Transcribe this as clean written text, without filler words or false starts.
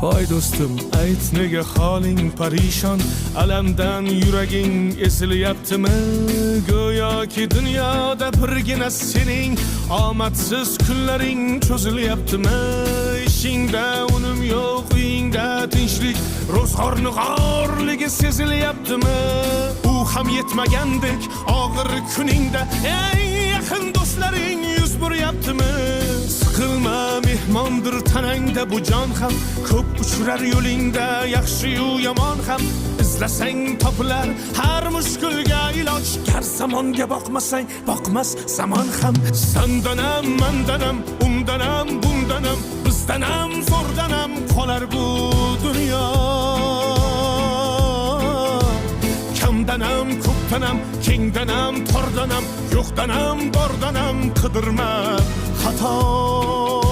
Voy do'stim, ayt nega holing parishon, alamdan yuraging ezilyaptimi? Go'yoki dunyoda birgina sening omadsiz kunlaring cho'zilyaptimi? Ishingda unum yo'q, uyingda tinchlik, ro'zg'orni g'orligi sezilyaptimi? U ham yetmagandek og'ir kuningda eng yaqin do'stlaring yuz buryaptimi? Siqilma, mehmondir tanangda bu jon ham, ko'p uchrar yo'lingda yaxshi-yu yomon ham. İzlasang topilar har mushkulga iloj, gar zamonga boqmasang boqmas zamon ham. Sandanam, mandanam, undanam, bundanam, bizdanam, zo'rdanam qolar bu dunyo. Kamdanam, ko'pdanam, kengdanam, tordanam, yo'qdanam, bordanam qidirma xato.